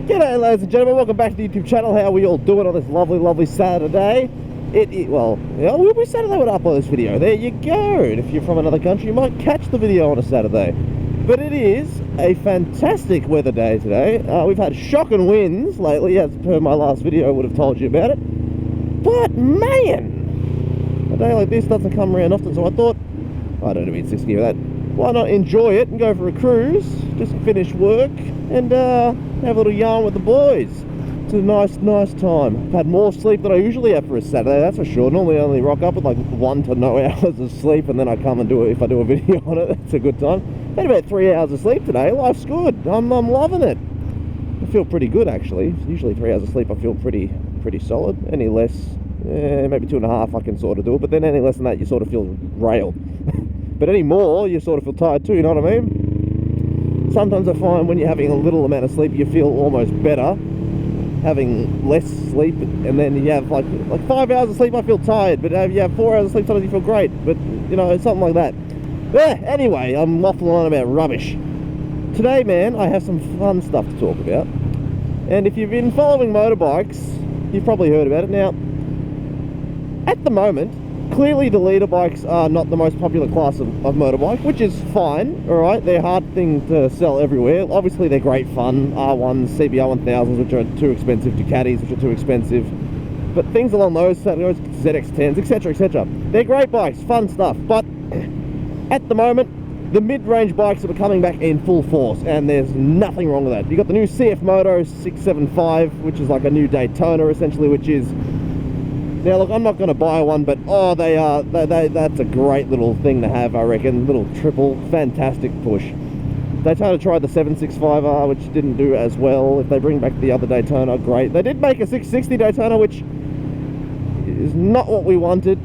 G'day ladies and gentlemen, welcome back to the YouTube channel. How are we all doing on this lovely Saturday? Well, we'll be Saturday when I upload this video. There you go. And if you're from another country, you might catch the video on a Saturday. But it is a fantastic weather day today. We've had shocking winds lately, as per my last video I would have told you about it. But man, a day like this doesn't come around often, so I thought, I don't know, 60 of that. Why not enjoy it and go for a cruise, just finish work and have a little yarn with the boys. It's a nice time. I've had more sleep than I usually have for a Saturday, that's for sure. Normally I only rock up with like 1 to no hours of sleep, and then I come and do it. If I do a video on it, it's a good time. Had about 3 hours of sleep today. Life's good. I'm loving it. I feel pretty good actually. Usually 3 hours of sleep I feel pretty solid. Any less, maybe 2.5 I can sort of do it, but then any less than that you sort of feel railed. But any more, you sort of feel tired too, you know what I mean? Sometimes I find when you're having a little amount of sleep, you feel almost better having less sleep, and then you have like 5 hours of sleep, I feel tired, but if you have 4 hours of sleep, sometimes you feel great, but you know, something like that. Yeah, anyway, I'm waffling on about rubbish. Today, man, I have some fun stuff to talk about, and if you've been following motorbikes, you've probably heard about it. Now, at the moment, clearly the leader bikes are not the most popular class of motorbike, which is fine, alright? They're a hard thing to sell everywhere. Obviously they're great fun, R1s, CBR 1000s, which are too expensive, Ducatis, which are too expensive, but things along those ZX10s, etc. They're great bikes, fun stuff, but at the moment the mid-range bikes are coming back in full force, and there's nothing wrong with that. You got the new CFMoto 675, which is like a new Daytona essentially, which is, now look, I'm not going to buy one, but oh, that's a great little thing to have, I reckon. Little triple, fantastic push. Daytona tried the 765R, which didn't do as well. If they bring back the other Daytona, great. They did make a 660 Daytona, which is not what we wanted,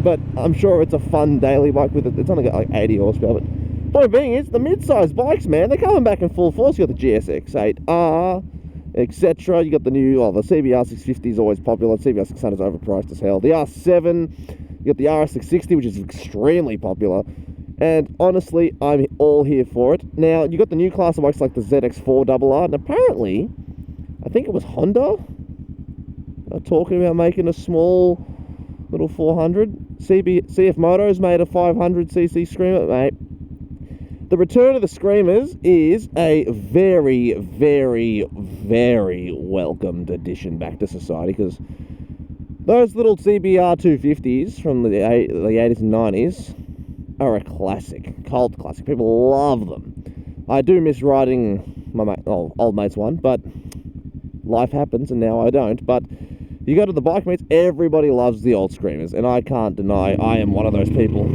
but I'm sure it's a fun daily bike with it. It's only got like 80 horsepower, but point being is, the mid-sized bikes, man, they're coming back in full force. You got the GSX-8R, etc. You got the new, the CBR 650 is always popular. CBR 600 is overpriced as hell. The R7, you got the RS 660, which is extremely popular. And honestly, I'm all here for it. Now, you got the new class of bikes like the ZX4RR, and apparently, I think it was Honda talking about making a small little 400. CFMoto's made a 500cc Screamer, mate. The return of the Screamers is a very welcomed addition back to society, because those little CBR 250s from the 80s and 90s are a classic, cult classic. People love them. I do miss riding my old mate's one, but life happens and now I don't. But you go to the bike meets, everybody loves the old Screamers, and I can't deny I am one of those people.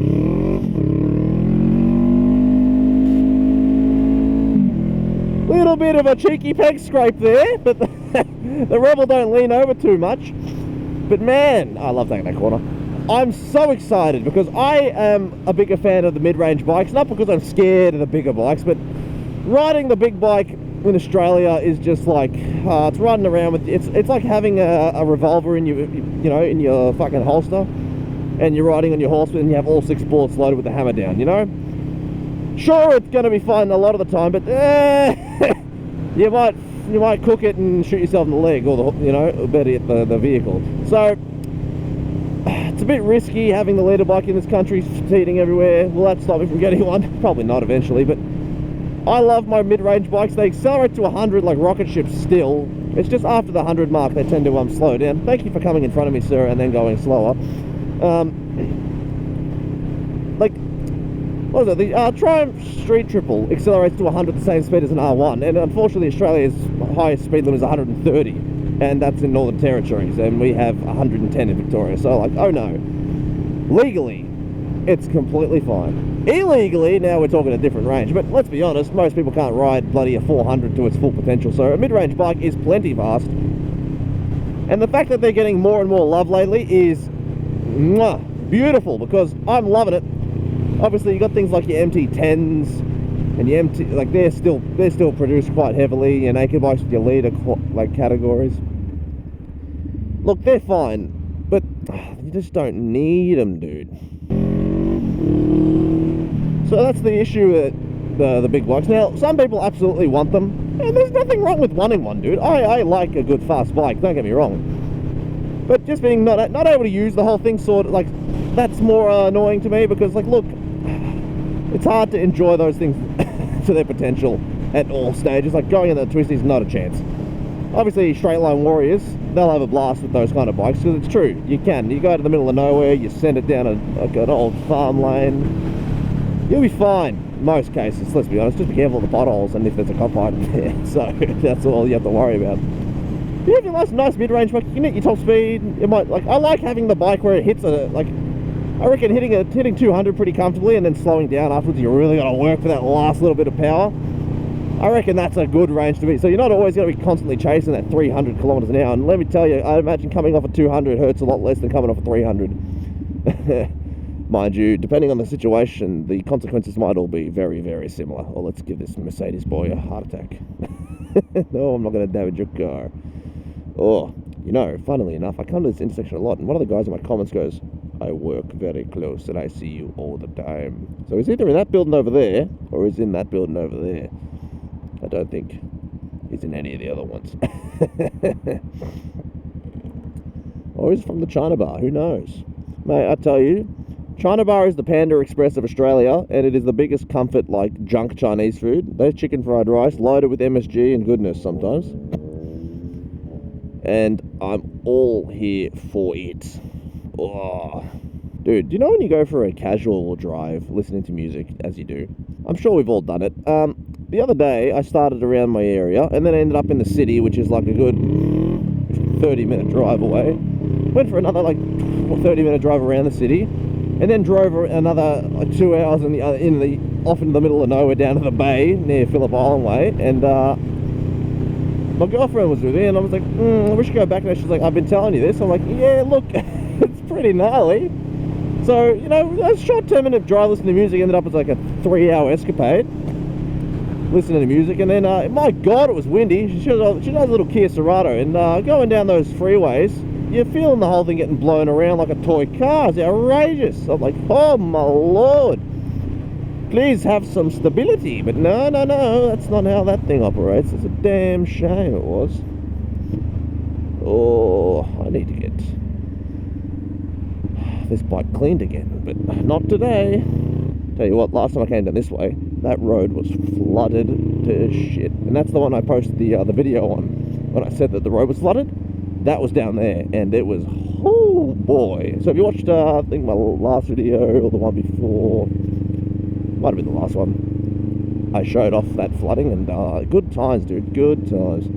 Little bit of a cheeky peg scrape there, but the Rebel don't lean over too much. But man, I love taking that corner. I'm so excited because I am a bigger fan of the mid-range bikes, not because I'm scared of the bigger bikes, but riding the big bike in Australia is just like, it's riding around with, it's like having a revolver in your, in your fucking holster, and you're riding on your horse and you have all 6 bullets loaded with the hammer down, you know? Sure, it's going to be fun a lot of the time, but you might cook it and shoot yourself in the leg, or better yet, the vehicle. So it's a bit risky having the leader bike in this country, fatiguing everywhere. Will that stop me from getting one? Probably not eventually, but I love my mid-range bikes. They accelerate to 100 like rocket ships still. It's just after the 100 mark they tend to slow down. Thank you for coming in front of me, sir, and then going slower. What was it? The Triumph Street Triple accelerates to 100 the same speed as an R1, and unfortunately Australia's highest speed limit is 130, and that's in Northern Territories, and we have 110 in Victoria. So like, oh no. Legally, it's completely fine. Illegally, now we're talking a different range, but let's be honest, most people can't ride bloody a 400 to its full potential, so a mid-range bike is plenty fast. And the fact that they're getting more and more love lately is beautiful, because I'm loving it. Obviously, you got things like your MT10s and your MT, like they're still produced quite heavily, your naked bikes with your leader like categories. Look, they're fine, but you just don't need them, dude. So that's the issue the big bikes. Now, some people absolutely want them, and there's nothing wrong with wanting one, dude. I like a good fast bike, don't get me wrong. But just being not able to use the whole thing, sort of, like, that's more annoying to me, because, like, look, it's hard to enjoy those things to their potential at all stages. Like, going in the twisties, not a chance. Obviously, straight line warriors, they'll have a blast with those kind of bikes, because it's true, you can. You go to the middle of nowhere, you send it down like an old farm lane, you'll be fine. Most cases, let's be honest. Just be careful of the potholes and if there's a cop hiding there. So that's all you have to worry about. Yeah, if you like nice mid-range bike, you can hit your top speed. It might, like, I like having the bike where it hits like, I reckon hitting 200 pretty comfortably and then slowing down afterwards. You really got to work for that last little bit of power. I reckon that's a good range to be. So you're not always going to be constantly chasing that 300 kilometers an hour. And let me tell you, I imagine coming off a 200 hurts a lot less than coming off a 300. Mind you, depending on the situation, the consequences might all be very, very similar. Or let's give this Mercedes boy a heart attack. No, I'm not going to damage your car. Oh, you know, funnily enough, I come to this intersection a lot, and one of the guys in my comments goes, I work very close and I see you all the time. So he's either in that building over there, or he's in that building over there. I don't think he's in any of the other ones. Or he's from the China Bar, who knows? Mate, I tell you, China Bar is the Panda Express of Australia, and it is the biggest comfort, like, junk Chinese food. There's chicken fried rice, loaded with MSG and goodness sometimes. And I'm all here for it. Oh. Dude, do you know when you go for a casual drive, listening to music, as you do? I'm sure we've all done it. The other day, I started around my area, and then I ended up in the city, which is like a good 30-minute drive away. Went for another, like, 30-minute drive around the city, and then drove another 2 hours off into the middle of nowhere down to the bay near Phillip Island Way. And my girlfriend was with me, and I was like, I wish I could go back there. She's like, I've been telling you this. I'm like, yeah, look, it's pretty gnarly. So, you know, a short 10-minute drive listening to music ended up as like a 3-hour escapade listening to music. And then, my God, it was windy. She has a little Kia Cerato, and going down those freeways, you're feeling the whole thing getting blown around like a toy car. It's outrageous. I'm like, oh my Lord, please have some stability. But no, that's not how that thing operates. It's a damn shame it was. Oh, I need to get this bike cleaned again, but not today. Tell you what, last time I came down this way, that road was flooded to shit. And that's the one I posted the video on, when I said that the road was flooded. That was down there, and it was, oh boy. So if you watched, I think my last video, or the one before, might have been the last one, I showed off that flooding, and good times, dude, good times.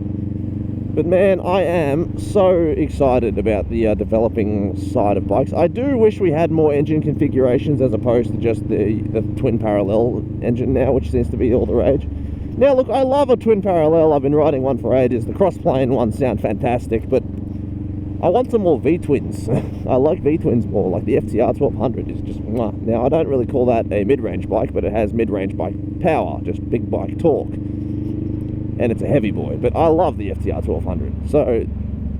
But man, I am so excited about the developing side of bikes. I do wish we had more engine configurations as opposed to just the twin parallel engine now, which seems to be all the rage. Now look, I love a twin parallel. I've been riding one for ages. The cross-plane ones sound fantastic, but I want some more V-twins. I like V-twins more, like the FTR 1200 is just mwah. Now, I don't really call that a mid-range bike, but it has mid-range bike power, just big bike torque. And it's a heavy boy, but I love the FTR 1200. So,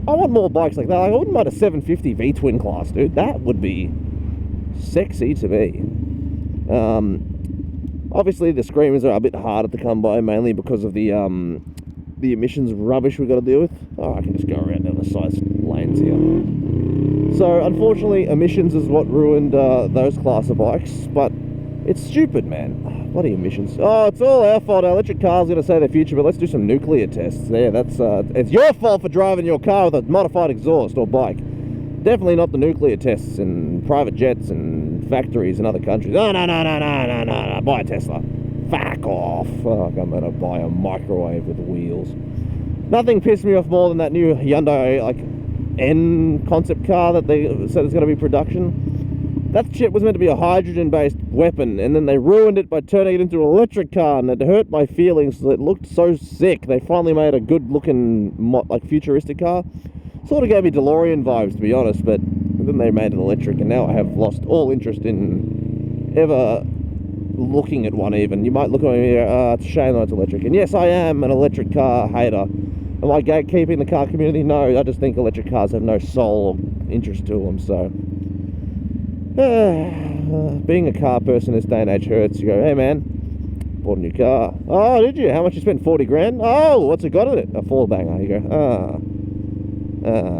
I want more bikes like that. I wouldn't mind a 750 V-twin class, dude. That would be sexy to me. Obviously, the Screamers are a bit harder to come by, mainly because of the emissions rubbish we've got to deal with. Oh, I can just go around the other side lanes here. So, unfortunately, emissions is what ruined those class of bikes, but it's stupid, man. Bloody emissions. Oh, it's all our fault. Our electric car's going to say the future, but let's do some nuclear tests. There, that's it's your fault for driving your car with a modified exhaust or bike. Definitely not the nuclear tests in private jets and factories in other countries. No, buy a Tesla. Fuck off. Fuck, I'm going to buy a microwave with wheels. Nothing pissed me off more than that new Hyundai, like, N concept car that they said is going to be production. That shit was meant to be a hydrogen-based weapon, and then they ruined it by turning it into an electric car, and it hurt my feelings. It looked so sick. They finally made a good-looking, like, futuristic car. Sort of gave me DeLorean vibes, to be honest, but then they made it electric, and now I have lost all interest in ever looking at one even. You might look at me and go, it's a shame that it's electric. And yes, I am an electric car hater. Am I gatekeeping the car community? No, I just think electric cars have no soul or interest to them, so... being a car person this day and age hurts. You go, hey man, Bought a new car. Oh, did you? How much you spent? 40 grand? Oh, what's it got in it? A four banger. You go,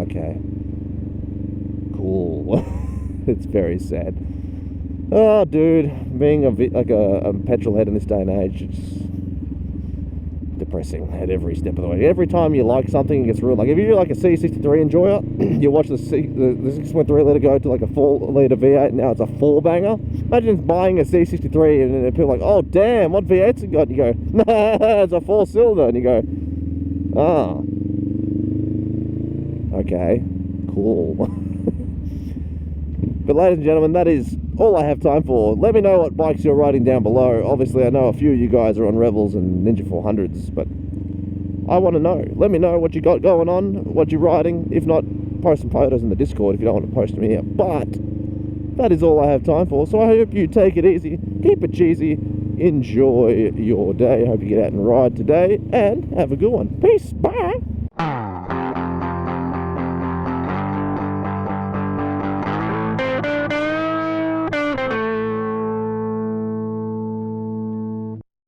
okay. Cool. It's very sad. Oh, dude, being a petrol head in this day and age, it's depressing at every step of the way. Every time you like something, it gets ruined. Like if you're like a C63 enjoyer, you watch the 6.3 litre go to like a 4 litre V8, and now it's a 4 banger. Imagine buying a C63 and then people are like, oh damn, what V8's it got? And you go, nah, it's a 4 cylinder, and you go, ah, okay, cool. But ladies and gentlemen, that is all I have time for. Let me know what bikes you're riding down below. Obviously, I know a few of you guys are on Rebels and Ninja 400s, but I want to know. Let me know what you got going on, what you're riding. If not, post some photos in the Discord if you don't want to post them here. But that is all I have time for, so I hope you take it easy, keep it cheesy, enjoy your day. I hope you get out and ride today, and have a good one. Peace, bye!